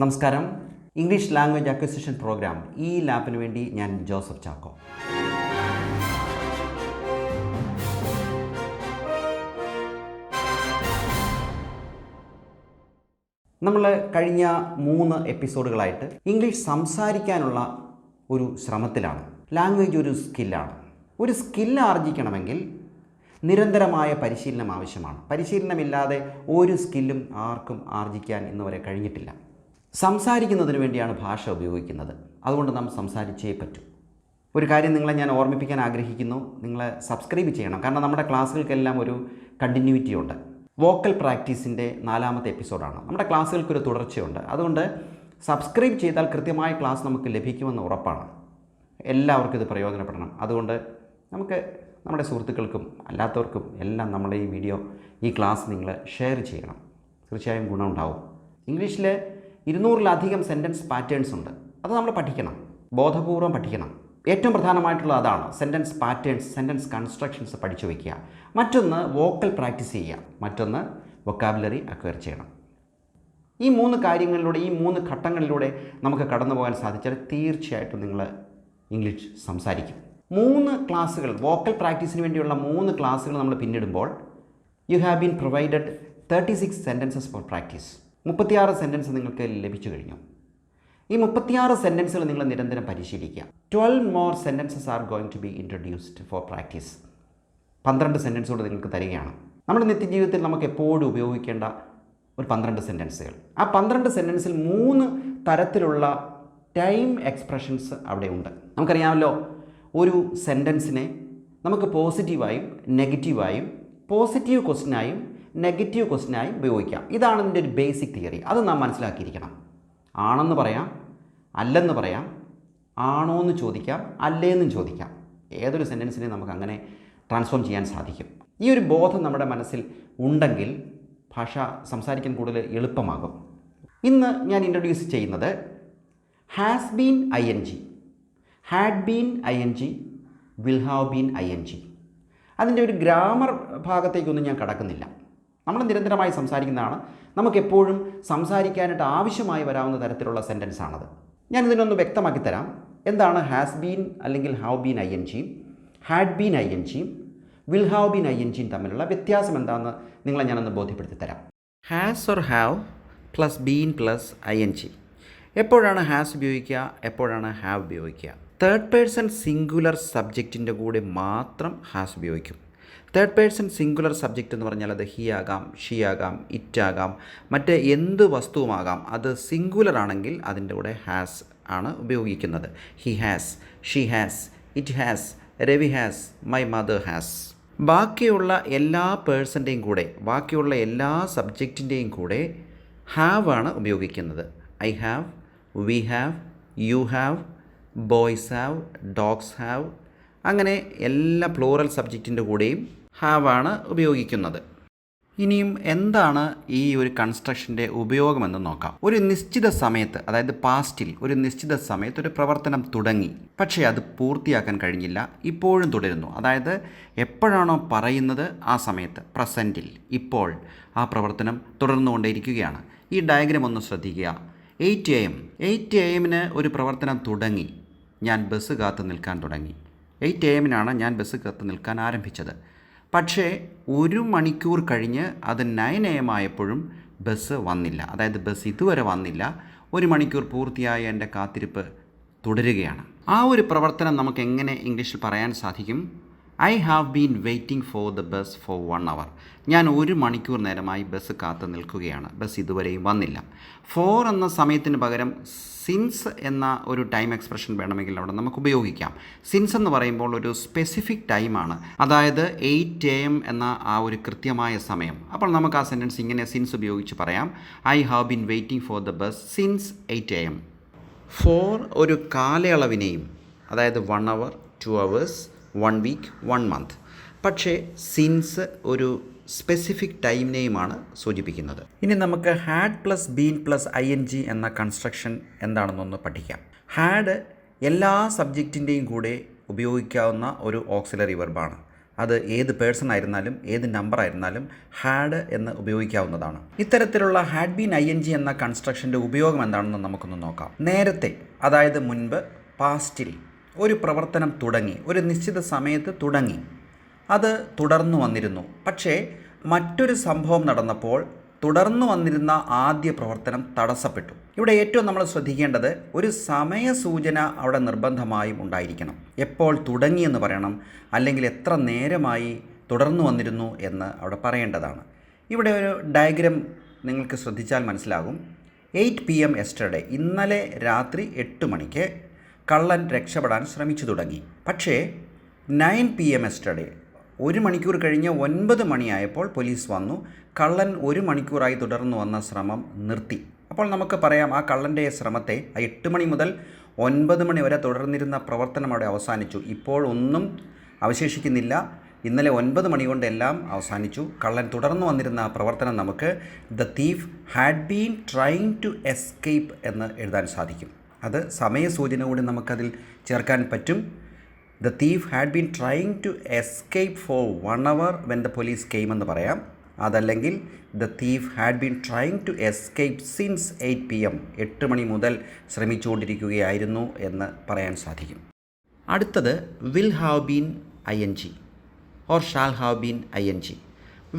നമസ്കാരം. English language acquisition program ELAP വേണ്ടി ഞാൻ ജോസഫ് ചാക്കോ. നമ്മൾ കഴിഞ്ഞ 3 എപ്പിസോഡുകളായിട്ട് ഇംഗ്ലീഷ് സംസാരിക്കാനുള്ള ഒരു ശ്രമത്തിലാണ്. ലാംഗ്വേജ് ഒരു സ്കില്ലാണ്. ഒരു സ്കില്ല് ആർജിക്കണമെങ്കിൽ നിരന്തരമായ പരിശീലനം ആവശ്യമാണ്. പരിശീലനമില്ലാതെ ഒരു സ്കില്ലും ആർക്കും ആർജിക്കാൻ ഇന്നുവരെ കഴിഞ്ഞിട്ടില്ല. സംസാരിക്കുന്നതിന് വേണ്ടിയാണ് ഭാഷ ഉപയോഗിക്കുന്നത്. അതുകൊണ്ട് നാം സംസാരിച്ചേ പറ്റൂ. ഒരു കാര്യം നിങ്ങളെ ഞാൻ ഓർമ്മിപ്പിക്കാൻ ആഗ്രഹിക്കുന്നു. നിങ്ങൾ സബ്സ്ക്രൈബ് ചെയ്യണം. കാരണം നമ്മുടെ ക്ലാസ്സുകൾക്കെല്ലാം ഒരു കണ്ടിന്യൂറ്റി ഉണ്ട്. വോക്കൽ പ്രാക്ടീസിൻ്റെ 4ാമത്തെ എപ്പിസോഡാണ്. നമ്മുടെ ക്ലാസ്സുകൾക്കൊരു തുടർച്ചയുണ്ട്. അതുകൊണ്ട് സബ്സ്ക്രൈബ് ചെയ്താൽ കൃത്യമായ ക്ലാസ് നമുക്ക് ലഭിക്കുമെന്ന് ഉറപ്പാണ്. എല്ലാവർക്കും ഇത് പ്രയോജനപ്പെടണം. അതുകൊണ്ട് നമുക്ക് നമ്മുടെ സുഹൃത്തുക്കൾക്കും അല്ലാത്തവർക്കും എല്ലാം നമ്മുടെ ഈ ക്ലാസ് നിങ്ങൾ ഷെയർ ചെയ്യണം. തീർച്ചയായും ഗുണമുണ്ടാവും. ഇംഗ്ലീഷിൽ 200-ലധികം സെൻറ്റൻസ് പാറ്റേൺസ് ഉണ്ട്. അത് നമ്മൾ പഠിക്കണം, ബോധപൂർവം പഠിക്കണം. ഏറ്റവും പ്രധാനമായിട്ടുള്ള അതാണ്. സെൻറ്റൻസ് പാറ്റേൺസ്, സെൻറ്റൻസ് കൺസ്ട്രക്ഷൻസ് പഠിച്ചു വയ്ക്കുക. മറ്റൊന്ന് വോക്കൽ പ്രാക്ടീസ് ചെയ്യുക. മറ്റൊന്ന് വൊക്കാബുലറി അക്വയർ ചെയ്യണം. ഈ 3 കാര്യങ്ങളിലൂടെ, ഈ 3 ഘട്ടങ്ങളിലൂടെ നമുക്ക് കടന്നു പോകാൻ സാധിച്ചാൽ തീർച്ചയായിട്ടും നിങ്ങൾ ഇംഗ്ലീഷ് സംസാരിക്കും. 3 ക്ലാസ്സുകൾ, വോക്കൽ പ്രാക്ടീസിന് വേണ്ടിയുള്ള 3 ക്ലാസ്സുകൾ നമ്മൾ പിന്നിടുമ്പോൾ you have been provided 36 sentences for practice. 36 sentence നിങ്ങൾക്ക് ലഭിച്ചു കഴിഞ്ഞു. ഈ 36 സെൻറ്റൻസുകൾ നിങ്ങൾ നിരന്തരം പരിശീലിക്കുക. 12 more sentences are going to be introduced for practice. 12 സെൻറ്റൻസുകൾ നിങ്ങൾക്ക് തരികയാണ്. നമ്മുടെ നിത്യജീവിതത്തിൽ നമുക്ക് എപ്പോഴും ഉപയോഗിക്കേണ്ട ഒരു 12 സെൻറ്റൻസുകൾ. ആ 12 സെൻറ്റൻസിൽ 3 തരത്തിലുള്ള ടൈം എക്സ്പ്രഷൻസ് അവിടെ ഉണ്ട്. നമുക്കറിയാമല്ലോ, ഒരു സെൻറ്റൻസിനെ നമുക്ക് പോസിറ്റീവായും നെഗറ്റീവായും, പോസിറ്റീവ് ക്വസ്റ്റ്യനായും നെഗറ്റീവ് ക്വസ്റ്റ്യനായും ഉപയോഗിക്കാം. ഇതാണ് ഇതിൻ്റെ ഒരു ബേസിക് തിയറി. അത് നാം മനസ്സിലാക്കിയിരിക്കണം. ആണെന്ന് പറയാം, അല്ലെന്ന് പറയാം, ആണോ എന്ന് ചോദിക്കാം, അല്ലേന്നും ചോദിക്കാം. ഏതൊരു സെൻറ്റൻസിനെ നമുക്ക് അങ്ങനെ ട്രാൻസ്ഫോം ചെയ്യാൻ സാധിക്കും. ഈ ഒരു ബോധം നമ്മുടെ മനസ്സിൽ ഉണ്ടെങ്കിൽ ഭാഷ സംസാരിക്കാൻ കൂടുതൽ എളുപ്പമാകും. ഇന്ന് ഞാൻ ഇൻട്രൊഡ്യൂസ് ചെയ്യുന്നത് has been ING, had been ING, will have been ING. അതിൻ്റെ ഒരു ഗ്രാമർ ഭാഗത്തേക്കൊന്നും ഞാൻ കടക്കുന്നില്ല. നമ്മൾ നിരന്തരമായി സംസാരിക്കുന്നതാണ്. നമുക്കെപ്പോഴും സംസാരിക്കാനായിട്ട് ആവശ്യമായി വരാവുന്ന തരത്തിലുള്ള സെൻറ്റൻസ് ആണത്. ഞാനിതിനൊന്ന് വ്യക്തമാക്കി തരാം. എന്താണ് ഹാസ് ബീൻ അല്ലെങ്കിൽ have been ING, had been ING, will have been ING തമ്മിലുള്ള വ്യത്യാസം എന്താണെന്ന് നിങ്ങളെ ഞാനൊന്ന് ബോധ്യപ്പെടുത്തി തരാം. Has or have plus been plus ING. എപ്പോഴാണ് ഹാസ് ഉപയോഗിക്കുക, എപ്പോഴാണ് ഹാവ് ഉപയോഗിക്കുക? തേർഡ് പേഴ്സൺ സിംഗുലർ സബ്ജക്റ്റിൻ്റെ കൂടെ മാത്രം ഹാസ് ഉപയോഗിക്കും. തേർഡ് പേഴ്സൺ സിംഗുലർ സബ്ജക്റ്റ് എന്ന് പറഞ്ഞാൽ അത് ഹി ആകാം, ഷീ ആകാം, ഇറ്റ് ആകാം, മറ്റ് എന്ത് വസ്തുവുമാകാം. അത് സിംഗുലർ ആണെങ്കിൽ അതിൻ്റെ കൂടെ ഹാസ് ആണ് ഉപയോഗിക്കുന്നത്. He has, she has, it has, Ravi has, my mother has. ബാക്കിയുള്ള എല്ലാ പേഴ്സൻ്റെയും കൂടെ, ബാക്കിയുള്ള എല്ലാ സബ്ജക്റ്റിൻ്റെയും കൂടെ ഹാവ് ആണ് ഉപയോഗിക്കുന്നത്. I have, we have, you have, boys have, dogs have, അങ്ങനെ എല്ലാ പ്ലൂറൽ സബ്ജക്റ്റിൻ്റെ കൂടെയും ഹാവ് ആണ് ഉപയോഗിക്കുന്നത്. ഇനിയും എന്താണ് ഈ ഒരു കൺസ്ട്രക്ഷൻ്റെ ഉപയോഗമെന്ന് നോക്കാം. ഒരു നിശ്ചിത സമയത്ത്, അതായത് പാസ്റ്റിൽ ഒരു നിശ്ചിത സമയത്ത് ഒരു പ്രവർത്തനം തുടങ്ങി, പക്ഷേ അത് പൂർത്തിയാക്കാൻ കഴിഞ്ഞില്ല, ഇപ്പോഴും തുടരുന്നു. അതായത് എപ്പോഴാണോ പറയുന്നത് ആ സമയത്ത്, പ്രസൻറ്റിൽ, ഇപ്പോൾ ആ പ്രവർത്തനം തുടർന്നുകൊണ്ടേയിരിക്കുകയാണ്. ഈ ഡയഗ്രം ഒന്ന് ശ്രദ്ധിക്കുക. 8 AM ഒരു പ്രവർത്തനം തുടങ്ങി. ഞാൻ ബസ് കാത്തു നിൽക്കാൻ തുടങ്ങി. 8 AM ഞാൻ ബസ് കാത്തു നിൽക്കാൻ ആരംഭിച്ചത്. പക്ഷേ 1 മണിക്കൂർ കഴിഞ്ഞ് അത് 9 AM ആയപ്പോഴും ബസ് വന്നില്ല. അതായത് ബസ് ഇതുവരെ വന്നില്ല. 1 മണിക്കൂർ പൂർത്തിയായ എൻ്റെ കാത്തിരിപ്പ് തുടരുകയാണ്. ആ ഒരു പ്രവർത്തനം നമുക്ക് എങ്ങനെ ഇംഗ്ലീഷിൽ പറയാൻ സാധിക്കും? I have been waiting for the bus for 1 hour. ഞാൻ 1 മണിക്കൂർ നേരമായി ബസ് കാത്തു നിൽക്കുകയാണ്. ബസ് ഇതുവരെയും വന്നില്ല. ഫോർ എന്ന സമയത്തിന് പകരം സിൻസ് എന്ന ഒരു ടൈം എക്സ്പ്രഷൻ വേണമെങ്കിൽ അവിടെ നമുക്ക് ഉപയോഗിക്കാം. സിൻസ് എന്ന് പറയുമ്പോൾ ഒരു സ്പെസിഫിക് ടൈമാണ്. അതായത് 8 AM എന്ന ആ ഒരു കൃത്യമായ സമയം. അപ്പോൾ നമുക്ക് ആ സെൻറ്റൻസ് ഇങ്ങനെ സിൻസ് ഉപയോഗിച്ച് പറയാം. I have been waiting for the bus since 8 AM. For ഒരു കാലയളവിനെയും, അതായത് 1 hour, 2 hours, 1 week, 1 month. പക്ഷേ സിൻസ് ഒരു സ്പെസിഫിക് ടൈമിനെയുമാണ് സൂചിപ്പിക്കുന്നത്. ഇനി നമുക്ക് had plus been plus ING എന്ന കൺസ്ട്രക്ഷൻ എന്താണെന്നൊന്ന് പഠിക്കാം. ഹാഡ് എല്ലാ സബ്ജക്റ്റിൻ്റെയും കൂടെ ഉപയോഗിക്കാവുന്ന ഒരു ഓക്സിലറി വെർബാണ്. അത് ഏത് പേഴ്സൺ ആയിരുന്നാലും ഏത് നമ്പർ ആയിരുന്നാലും ഹാഡ് എന്ന് ഉപയോഗിക്കാവുന്നതാണ്. ഇത്തരത്തിലുള്ള ഹാഡ് ബീൻ ING എന്ന കൺസ്ട്രക്ഷൻ്റെ ഉപയോഗം എന്താണെന്ന് നമുക്കൊന്ന് നോക്കാം. നേരത്തെ, അതായത് മുൻപ്, പാസ്റ്റിൽ ഒരു പ്രവർത്തനം തുടങ്ങി, ഒരു നിശ്ചിത സമയത്ത് തുടങ്ങി, അത് തുടർന്നു വന്നിരുന്നു. പക്ഷേ മറ്റൊരു സംഭവം നടന്നപ്പോൾ തുടർന്നു വന്നിരുന്ന ആദ്യ പ്രവർത്തനം തടസ്സപ്പെട്ടു. ഇവിടെ ഏറ്റവും നമ്മൾ ശ്രദ്ധിക്കേണ്ടത് ഒരു സമയസൂചന അവിടെ നിർബന്ധമായും ഉണ്ടായിരിക്കണം. എപ്പോൾ തുടങ്ങിയെന്ന് പറയണം, അല്ലെങ്കിൽ എത്ര നേരമായി തുടർന്നു വന്നിരുന്നു എന്ന് അവിടെ പറയേണ്ടതാണ്. ഇവിടെ ഒരു ഡയഗ്രം നിങ്ങൾക്ക് ശ്രദ്ധിച്ചാൽ മനസ്സിലാകും. 8 PM യെസ്റ്റർഡേ, ഇന്നലെ രാത്രി 8 മണിക്ക് കള്ളൻ രക്ഷപ്പെടാൻ ശ്രമിച്ചു തുടങ്ങി. പക്ഷേ 9 PM യെസ്റ്റർഡേ, 1 മണിക്കൂർ കഴിഞ്ഞ് 9 മണിയായപ്പോൾ പോലീസ് വന്നു. കള്ളൻ 1 മണിക്കൂറായി തുടർന്നു വന്ന ശ്രമം നിർത്തി. അപ്പോൾ നമുക്ക് പറയാം ആ കള്ളൻ്റെ ശ്രമത്തെ 8 മണി മുതൽ 9 മണി വരെ തുടർന്നിരുന്ന പ്രവർത്തനം അവിടെ അവസാനിച്ചു. ഇപ്പോൾ ഒന്നും അവശേഷിക്കുന്നില്ല. ഇന്നലെ 9 മണി കൊണ്ട് എല്ലാം അവസാനിച്ചു. കള്ളൻ തുടർന്നു വന്നിരുന്ന പ്രവർത്തനം നമുക്ക് the thief had been trying to escape എന്ന് എഴുതാൻ സാധിക്കും. അത് സമയസൂചന കൂടി നമുക്കതിൽ ചേർക്കാൻ പറ്റും. The thief had been trying to escape for 1 hour when the police came എന്ന് പറയാം. അതല്ലെങ്കിൽ the thief had been trying to escape since 8 PM, 8 മണി മുതൽ ശ്രമിച്ചുകൊണ്ടിരിക്കുകയായിരുന്നു എന്ന് പറയാൻ സാധിക്കും. അടുത്തത് will have been ING or shall have been ING.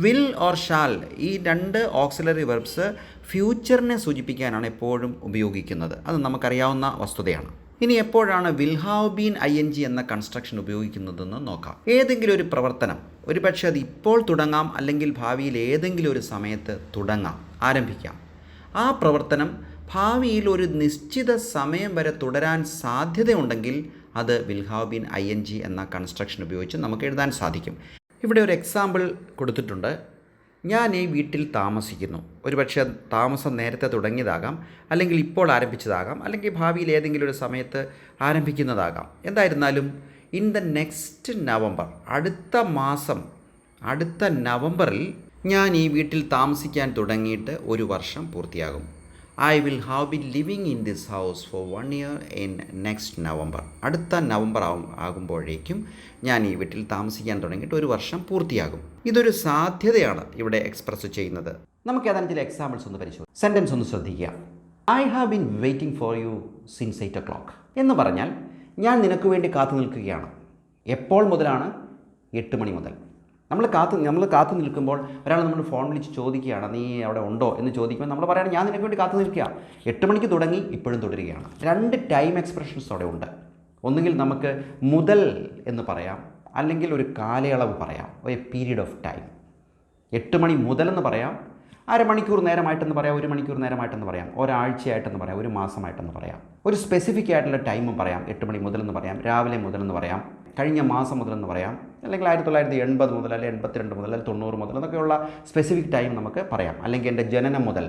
will or shall, ഈ 2 ഓക്സിലറി വെർബ്സ് ഫ്യൂച്ചറിനെ സൂചിപ്പിക്കാനാണ് എപ്പോഴും ഉപയോഗിക്കുന്നത്. അത് നമുക്കറിയാവുന്ന വസ്തുതയാണ്. ഇനി എപ്പോഴാണ് വിൽ ഹാവ് ബീൻ ING എന്ന കൺസ്ട്രക്ഷൻ ഉപയോഗിക്കുന്നതെന്ന് നോക്കാം. ഏതെങ്കിലും ഒരു പ്രവർത്തനം, ഒരു പക്ഷേ അത് ഇപ്പോൾ തുടങ്ങാം, അല്ലെങ്കിൽ ഭാവിയിൽ ഏതെങ്കിലും ഒരു സമയത്ത് തുടങ്ങാം, ആരംഭിക്കാം. ആ പ്രവർത്തനം ഭാവിയിൽ ഒരു നിശ്ചിത സമയം വരെ തുടരാൻ സാധ്യതയുണ്ടെങ്കിൽ അത് വിൽ ഹാവ് ബീൻ ING എന്ന കൺസ്ട്രക്ഷൻ ഉപയോഗിച്ച് നമുക്ക് എഴുതാൻ സാധിക്കും. ഇവിടെ ഒരു എക്സാമ്പിൾ കൊടുത്തിട്ടുണ്ട്. ഞാൻ ഈ വീട്ടിൽ താമസിക്കുന്നു. ഒരുപക്ഷെ താമസം നേരത്തെ തുടങ്ങിയതാകാം, അല്ലെങ്കിൽ ഇപ്പോൾ ആരംഭിച്ചതാകാം, അല്ലെങ്കിൽ ഭാവിയിൽ ഏതെങ്കിലും ഒരു സമയത്ത് ആരംഭിക്കുന്നതാകാം. എന്തായിരുന്നാലും ഇൻ ദ നെക്സ്റ്റ് നവംബർ, അടുത്ത മാസം, അടുത്ത നവംബറിൽ ഞാൻ ഈ വീട്ടിൽ താമസിക്കാൻ തുടങ്ങിയിട്ട് 1 വർഷം പൂർത്തിയാകും. I will have been living in this house four 1 year in next November. അടുത്ത നവംബർ ആകുമ്പോഴേക്കും ഞാൻ ഈ വീട്ടിൽ താമസിക്കാൻ തുടങ്ങിയിട്ട് 1 വർഷം പൂർത്തിയാകും. ഇതൊരു സാധ്യതയാണ് ഇവിടെ എക്സ്പ്രസ് ചെയ്യുന്നത്. നമുക്ക് ഏതാനും ചില എക്സാമ്പിൾസ് ഒന്ന് പരിശോധിക്കാം. സെൻറ്റൻസ് ഒന്ന് ശ്രദ്ധിക്കുക. I have been waiting for you since 8 o'clock എന്ന് പറഞ്ഞാൽ ഞാൻ നിനക്ക് വേണ്ടി കാത്തു നിൽക്കുകയാണ്. എപ്പോൾ മുതലാണ്? 8 മണി മുതൽ. നമ്മൾ കാത്തു നിൽക്കുമ്പോൾ ഒരാൾ നമ്മൾ ഫോൺ വിളിച്ച് ചോദിക്കുകയാണ്, നീ അവിടെ ഉണ്ടോ എന്ന് ചോദിക്കുമ്പോൾ നമ്മൾ പറയുകയാണ്, ഞാൻ നിനക്ക് വേണ്ടി കാത്തു നിൽക്കുക. 8 മണിക്ക് തുടങ്ങി, ഇപ്പോഴും തുടരുകയാണ്. 2 ടൈം എക്സ്പ്രഷൻസ് അവിടെ ഉണ്ട്. ഒന്നുകിൽ നമുക്ക് മുതൽ എന്ന് പറയാം, അല്ലെങ്കിൽ ഒരു കാലയളവ് പറയാം, ഒരു പീരീഡ് ഓഫ് ടൈം. 8 മണി മുതലെന്ന് പറയാം, അരമണിക്കൂർ നേരമായിട്ടെന്ന് പറയാം, 1 മണിക്കൂർ നേരമായിട്ടെന്ന് പറയാം, ഒരാഴ്ചയായിട്ടെന്ന് പറയാം, 1 മാസമായിട്ടെന്ന് പറയാം. ഒരു സ്പെസിഫിക് ആയിട്ടുള്ള ടൈമും പറയാം. 8 മണി മുതലെന്ന് പറയാം, രാവിലെ മുതലെന്ന് പറയാം, കഴിഞ്ഞ മാസം മുതലെന്ന് പറയാം, അല്ലെങ്കിൽ 1980 മുതൽ, അല്ലെങ്കിൽ 82 മുതൽ, അല്ലെങ്കിൽ 90 മുതൽ എന്നൊക്കെയുള്ള സ്പെസിഫിക് ടൈം നമുക്ക് പറയാം. അല്ലെങ്കിൽ എൻ്റെ ജനനം മുതൽ,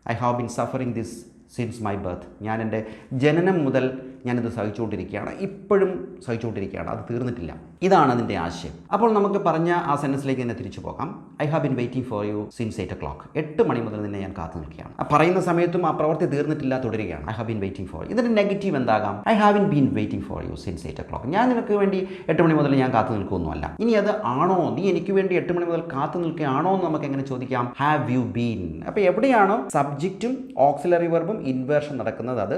I have been suffering this since my birth, ഞാൻ എൻ്റെ ജനനം മുതൽ ഞാനിത് സഹിച്ചുകൊണ്ടിരിക്കുകയാണ്, ഇപ്പോഴും സഹിച്ചുകൊണ്ടിരിക്കുകയാണ്, അത് തീർന്നിട്ടില്ല. ഇതാണ് അതിൻ്റെ ആശയം. അപ്പോൾ നമുക്ക് പറഞ്ഞ ആ സെൻറ്റൻസിലേക്ക് തന്നെ തിരിച്ചു പോകാം. I have been waiting for you since 8 o'clock. 8 മണി മുതൽ നിന്നെ ഞാൻ കാത്തു നിൽക്കുകയാണ്. ആ പറയുന്ന സമയത്തും ആ പ്രവൃത്തി തീർന്നിട്ടില്ല, തുടരുകയാണ്. I have been waiting for. ഇതിൻ്റെ നെഗറ്റീവ് എന്താകാം? I have been waiting for you since 8 o'clock. ഞാൻ നിനക്ക് വേണ്ടി 8 മണി മുതൽ ഞാൻ കാത്തു നിൽക്കുമൊന്നുമല്ല. ഇനി അത് ആണോ, നീ എനിക്ക് വേണ്ടി 8 മണി മുതൽ കാത്തു നിൽക്കുകയാണോ എന്ന് നമുക്ക് എങ്ങനെ ചോദിക്കാം? Have you been. അപ്പോൾ എവിടെയാണോ സബ്ജക്റ്റും ഓക്സിലറി വെർബും ഇൻവേർഷൻ നടക്കുന്നത്, അത്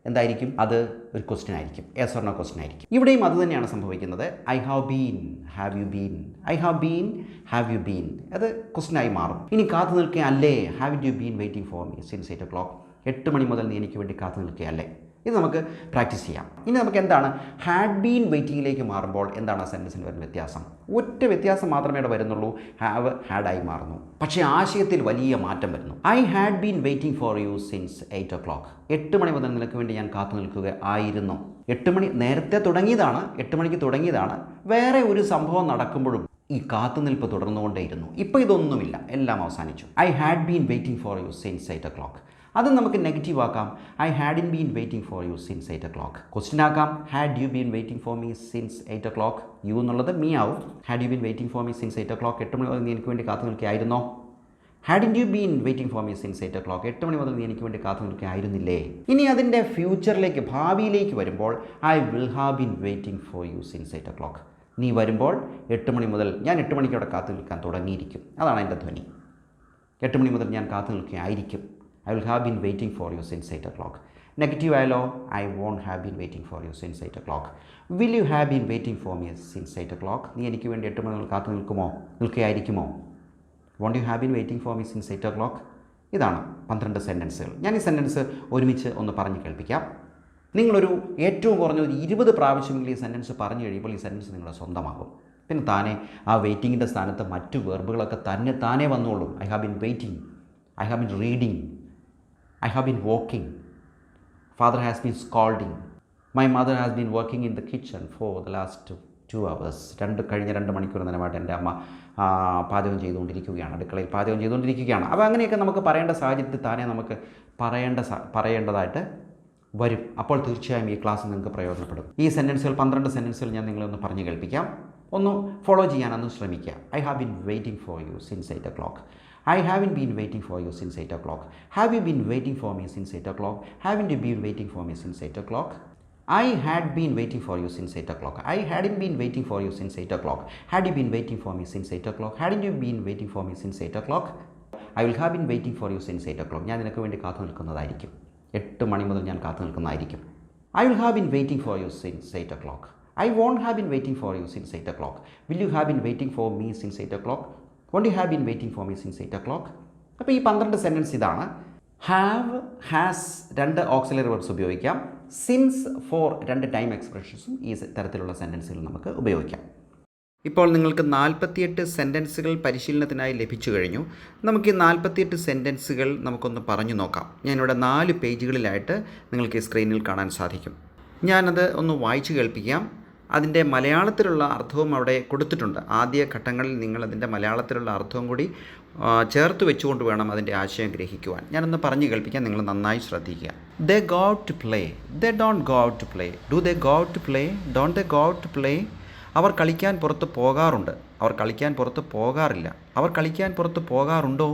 എന്തായിരിക്കും? അത് ഒരു ക്വസ്റ്റ്യൻ ആയിരിക്കും, യെസ് ഓർ നോ ക്വസ്റ്റ്യൻ ആയിരിക്കും. ഇവിടെയും അത് തന്നെയാണ് സംഭവിക്കുന്നത്. I have been, have you been, I have been, have you been, അത് ക്വസ്റ്റ്യനായി മാറും. ഇനി കാത്തു നിൽക്കുകയല്ലേ, have you been waiting for me since 8 o'clock. 8 മണി മുതൽ നീ എനിക്ക് വേണ്ടി കാത്തു നിൽക്കുകയല്ലേ. ഇത് നമുക്ക് പ്രാക്ടീസ് ചെയ്യാം. ഇനി നമുക്ക് എന്താണ് ഹാഡ് ബീൻ വെയിറ്റിംഗിലേക്ക് മാറുമ്പോൾ എന്താണ് ആ സെൻറ്റൻസിന് വരുന്ന വ്യത്യാസം? ഒറ്റ വ്യത്യാസം മാത്രമേ ഇവിടെ വരുന്നുള്ളൂ. ഹാവ് ഹാഡായി മാറുന്നു. പക്ഷേ ആശയത്തിൽ വലിയ മാറ്റം വരുന്നു. I had been waiting for you since 8 o'clock. 8 മണി മുതൽ നിനക്ക് വേണ്ടി ഞാൻ കാത്തു നിൽക്കുക ആയിരുന്നു. 8 മണി നേരത്തെ തുടങ്ങിയതാണ്, 8 മണിക്ക് തുടങ്ങിയതാണ്. വേറെ ഒരു സംഭവം നടക്കുമ്പോഴും ഈ കാത്തുനിൽപ്പ് തുടർന്നുകൊണ്ടേയിരുന്നു. ഇപ്പോൾ ഇതൊന്നുമില്ല, എല്ലാം അവസാനിച്ചു. I had been waiting for you since 8 o'clock. അത് നമുക്ക് നെഗറ്റീവ് ആക്കാം. I had in been waiting for you since 8 o'clock. Question ആക്കാം. Had you been waiting for me since 8 o'clock. You എന്നുള്ളത് മീ ആവും. Had you been waiting for me since 8 o'clock. 8 മണി മുതൽ നീ എനിക്ക് വേണ്ടി കാത്തു നിൽക്കുകയായിരുന്നോ? Had you been waiting for me since 8 o'clock. 8 മണി മുതൽ നീ എനിക്ക് വേണ്ടി കാത്തു നിൽക്കുകയായിരുന്നില്ലേ? ഇനി അതിൻ്റെ ഫ്യൂച്ചറിലേക്ക്, ഭാവിയിലേക്ക് വരുമ്പോൾ I will have been waiting for you since 8 o'clock. നീ വരുമ്പോൾ 8 മണി മുതൽ ഞാൻ 8 മണിക്ക് അവിടെ കാത്തു നിൽക്കാൻ തുടങ്ങിയിരിക്കും. അതാണ് എൻ്റെ ധ്വനി. 8 മണി മുതൽ ഞാൻ കാത്തു നിൽക്കുകയായിരിക്കും. I will have been waiting for you since 8 o'clock. Negative ആയാലോ? I won't have been waiting for you since 8 o'clock. Will you have been waiting for me since 8 o'clock. നീ എനിക്ക് വേണ്ടി 8 മണി മുതൽ കാത്തു നിൽക്കുകയായിരിക്കുമോ? Won't you have been waiting for me since 8 o'clock. ഇതാണ് 12 സെൻറ്റൻസുകൾ. ഞാൻ ഈ സെൻറ്റൻസ് ഒരുമിച്ച് ഒന്ന് പറഞ്ഞു കേൾപ്പിക്കാം. നിങ്ങളൊരു ഏറ്റവും കുറഞ്ഞൊരു 20 പ്രാവശ്യമെങ്കിലും ഈ സെൻറ്റൻസ് പറഞ്ഞു കഴിയുമ്പോൾ ഈ സെൻറ്റൻസ് നിങ്ങളുടെ സ്വന്തമാകും. പിന്നെ താനെ ആ വെയിറ്റിങ്ങിൻ്റെ സ്ഥാനത്ത് മറ്റു വെർബുകളൊക്കെ താനേ വന്നോളും. I have been waiting, I have been reading, I have been walking, father has been scolding, my mother has been working in the kitchen for the last 2 hours. കഴിഞ്ഞ 2 മണിക്കൂർ നേരമായിട്ട് എൻ്റെ അമ്മ പാചകം ചെയ്തുകൊണ്ടിരിക്കുകയാണ്, അടുക്കളയിൽ പാചകം ചെയ്തുകൊണ്ടിരിക്കുകയാണ്. അപ്പോൾ അങ്ങനെയൊക്കെ നമുക്ക് പറയേണ്ട സാഹചര്യത്തിൽ താനേ നമുക്ക് പറയേണ്ടതായിട്ട് വരും. അപ്പോൾ തീർച്ചയായും ഈ ക്ലാസ് നിങ്ങൾക്ക് പ്രയോജനപ്പെടും. ഈ സെൻറ്റൻസുകൾ 12 സെൻറ്റൻസുകൾ ഞാൻ നിങ്ങളൊന്ന് പറഞ്ഞു കേൾപ്പിക്കാം. ഒന്ന് ഫോളോ ചെയ്യാനൊന്ന് ശ്രമിക്കുക. I have been waiting for you since 8 o'clock. I haven't been waiting for you since 8 o'clock. Have you been waiting for me since 8 o'clock? Haven't you been waiting for me since 8 o'clock? I had been waiting for you since 8 o'clock. I hadn't been waiting for you since 8 o'clock. Had you been waiting for me since 8 o'clock? Hadn't you been waiting for me since 8 o'clock? I will have been waiting for you since 8 o'clock. ഞാൻ നിനക്ക് വേണ്ടി കാത്തു നിൽക്കുന്നതായിരിക്കും. 8 മണി മുതൽ ഞാൻ കാത്തു നിൽക്കുന്നതായിരിക്കും. I will have been waiting for you since 8 o'clock. I won't have been waiting for you since 8 o'clock. Will you have been waiting for me since 8 o'clock? Won't you have been waiting for me since 8 o'clock? അപ്പോൾ ഈ 12 sentence ഇതാണ്. Have, has 2 auxiliary verbs ഉപയോഗിക്കാം. Since, four 2 time എക്സ്പ്രഷൻസും ഈ തരത്തിലുള്ള സെൻറ്റൻസുകൾ നമുക്ക് ഉപയോഗിക്കാം. ഇപ്പോൾ നിങ്ങൾക്ക് 48 സെൻറ്റൻസുകൾ പരിശീലനത്തിനായി ലഭിച്ചു കഴിഞ്ഞു. നമുക്ക് ഈ 48 സെൻറ്റൻസുകൾ നമുക്കൊന്ന് പറഞ്ഞു നോക്കാം. ഞാനിവിടെ 4 പേജുകളിലായിട്ട് നിങ്ങൾക്ക് ഈ സ്ക്രീനിൽ കാണാൻ സാധിക്കും. ഞാനത് ഒന്ന് വായിച്ച് കേൾപ്പിക്കാം. അതിൻ്റെ മലയാളത്തിലുള്ള അർത്ഥവും അവിടെ കൊടുത്തിട്ടുണ്ട്. ആദ്യ ഘട്ടങ്ങളിൽ നിങ്ങളതിൻ്റെ മലയാളത്തിലുള്ള അർത്ഥവും കൂടി ചേർത്ത് വെച്ചുകൊണ്ട് വേണം അതിൻ്റെ ആശയം ഗ്രഹിക്കുവാൻ. ഞാനൊന്ന് പറഞ്ഞു കേൾപ്പിക്കാൻ, നിങ്ങൾ നന്നായി ശ്രദ്ധിക്കുക. They go out to play, they don't go out to play. Do they go out to play? Don't they go out to play? അവർ കളിക്കാൻ പുറത്ത് പോകാറുണ്ട്, അവർ കളിക്കാൻ പുറത്ത് പോകാറില്ല. അവർ കളിക്കാൻ പുറത്ത് പോകാറുണ്ടോ?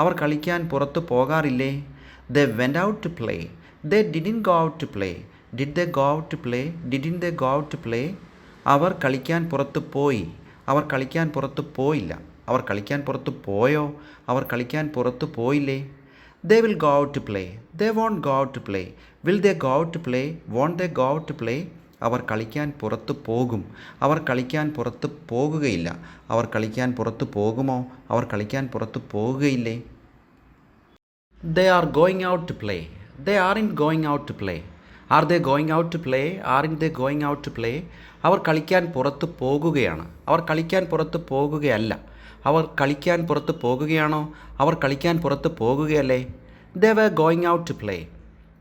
അവർ കളിക്കാൻ പുറത്ത് പോകാറില്ലേ? They went out to play, they didn't go out to play. Did they go out to play? Didn't they go out to play? അവർ കളിക്കാൻ പുറത്ത് പോയി, അവർ കളിക്കാൻ പുറത്ത് പോയില്ല. അവർ കളിക്കാൻ പുറത്ത് പോയോ? അവർ കളിക്കാൻ പുറത്ത് പോയില്ലേ? They will go out to play, they won't go out to play. Will they go out to play? Won't they go out to play? അവർ കളിക്കാൻ പുറത്ത് പോകും, അവർ കളിക്കാൻ പുറത്ത് പോകുകയില്ല. അവർ കളിക്കാൻ പുറത്ത് പോകുമോ? അവർ കളിക്കാൻ പുറത്ത് പോകുകയില്ലേ? They are going out to play, they aren't going out to play. Are they going out to play? Aren't they going out to play? അവർ കളിക്കാൻ പുറത്ത് പോകുകയാണ്, അവർ കളിക്കാൻ പുറത്ത് പോകുകയല്ല. അവർ കളിക്കാൻ പുറത്ത് പോകുകയാണോ? അവർ കളിക്കാൻ പുറത്ത് പോകുകയല്ലേ? They were going out to play,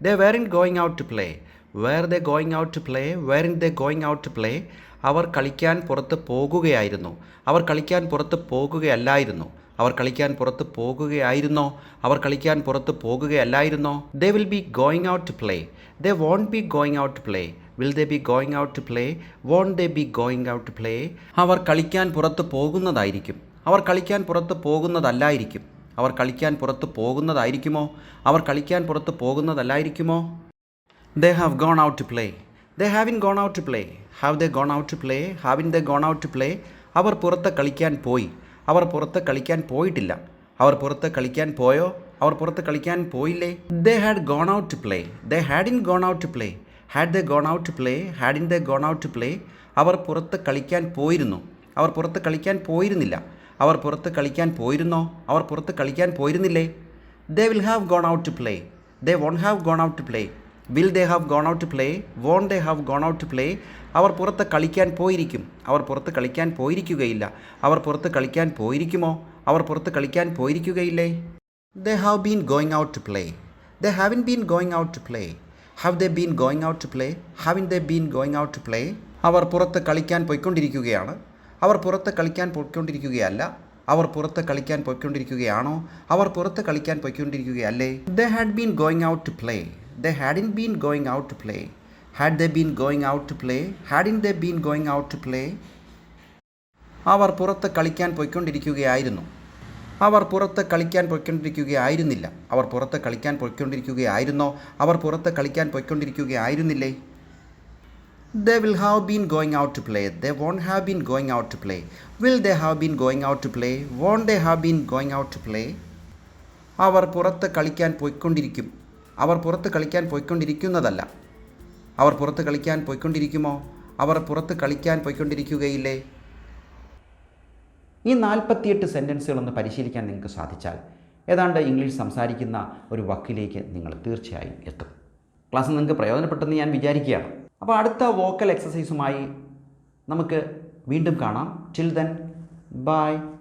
they weren't going out to play. Were they going out to play? Weren't they going out to play? അവർ കളിക്കാൻ പുറത്ത് പോകുകയായിരുന്നു, അവർ കളിക്കാൻ പുറത്ത് പോകുകയല്ലായിരുന്നു. അവർ കളിക്കാൻ പുറത്ത് പോകുകയായിരുന്നോ? അവർ കളിക്കാൻ പുറത്ത് പോകുകയല്ലായിരുന്നോ? They will be going out to play, they won't be going out to play. Will they be going out to play? Won't they be going out to play? അവർ കളിക്കാൻ പുറത്ത് പോകുന്നതായിരിക്കും, അവർ കളിക്കാൻ പുറത്ത് പോകുന്നതല്ലായിരിക്കും. അവർ കളിക്കാൻ പുറത്ത് പോകുന്നതായിരിക്കുമോ? അവർ കളിക്കാൻ പുറത്ത് പോകുന്നതല്ലായിരിക്കുമോ? They have gone out to play, they haven't gone out to play. Have they gone out to play? Haven't they gone out to play? അവർ പുറത്ത് കളിക്കാൻ പോയി, അവർ പുറത്ത് കളിക്കാൻ പോയിട്ടില്ല. അവർ പുറത്ത് കളിക്കാൻ പോയോ? അവർ പുറത്ത് കളിക്കാൻ പോയില്ലേ? They had gone out to play, they hadn't gone out to play. Had they gone out to play? Hadn't they gone out to play? അവർ പുറത്ത് കളിക്കാൻ പോയിരുന്നു, അവർ പുറത്ത് കളിക്കാൻ പോയിരുന്നില്ല. അവർ പുറത്ത് കളിക്കാൻ പോയിരുന്നോ? അവർ പുറത്ത് കളിക്കാൻ പോയിരുന്നില്ലേ? They will have gone out to play, they won't have gone out to play. Will they have gone out to play? Won't they have gone out to play? അവർ പുറത്ത് കളിക്കാൻ പോയിരിക്കും, അവർ പുറത്ത് കളിക്കാൻ പോയിരിക്കുകയില്ല. അവർ പുറത്ത് കളിക്കാൻ പോയിരിക്കുമോ? അവർ പുറത്ത് കളിക്കാൻ പോയിരിക്കുകയില്ലേ? They have been going out to play, they haven't been going out to play. Have they been going out to play? Haven't they been going out to play? അവർ പുറത്ത് കളിക്കാൻ പോയിക്കൊണ്ടിരിക്കുകയാണ്, അവർ പുറത്ത് കളിക്കാൻ പോയിക്കൊണ്ടിരിക്കുകയല്ല. അവർ പുറത്ത് കളിക്കാൻ പോയിക്കൊണ്ടിരിക്കുകയാണോ? അവർ പുറത്ത് കളിക്കാൻ പോയിക്കൊണ്ടിരിക്കുകയല്ലേ? They had been going out to play, they hadn't been going out to play. Had they been going out to play? Hadn't they been going out to play? അവർ പുറത്ത് കളിക്കാൻ പോയിക്കൊണ്ടിരിക്കുകയായിരുന്നു, അവർ പുറത്ത് കളിക്കാൻ പോയിക്കൊണ്ടിരിക്കുകയായിരുന്നില്ല. അവർ പുറത്ത് കളിക്കാൻ പോയിക്കൊണ്ടിരിക്കുകയായിരുന്നോ? അവർ പുറത്ത് കളിക്കാൻ പോയിക്കൊണ്ടിരിക്കുകയായിരുന്നില്ലേ? They will have been going out to play. They won't have been going out to play. Will they have been going out to play? Won't they have been going out to play? അവർ പുറത്ത് കളിക്കാൻ പോയിക്കൊണ്ടിരിക്കും. അവർ പുറത്ത് കളിക്കാൻ പോയിക്കൊണ്ടിരിക്കുന്നതല്ല. അവർ പുറത്ത് കളിക്കാൻ പോയിക്കൊണ്ടിരിക്കുമോ? അവർ പുറത്ത് കളിക്കാൻ പോയിക്കൊണ്ടിരിക്കുകയില്ലേ? ഈ 48 സെൻറ്റൻസുകളൊന്ന് പരിശീലിക്കാൻ നിങ്ങൾക്ക് സാധിച്ചാൽ ഏതാണ്ട് ഇംഗ്ലീഷ് സംസാരിക്കുന്ന ഒരു വക്കിലേക്ക് നിങ്ങൾ തീർച്ചയായും എത്തും. ക്ലാസ് നിങ്ങൾക്ക് പ്രയോജനപ്പെട്ടെന്ന് ഞാൻ വിചാരിക്കുകയാണ്. അപ്പോൾ അടുത്ത വോക്കൽ എക്സസൈസുമായി നമുക്ക് വീണ്ടും കാണാം. Till then bye.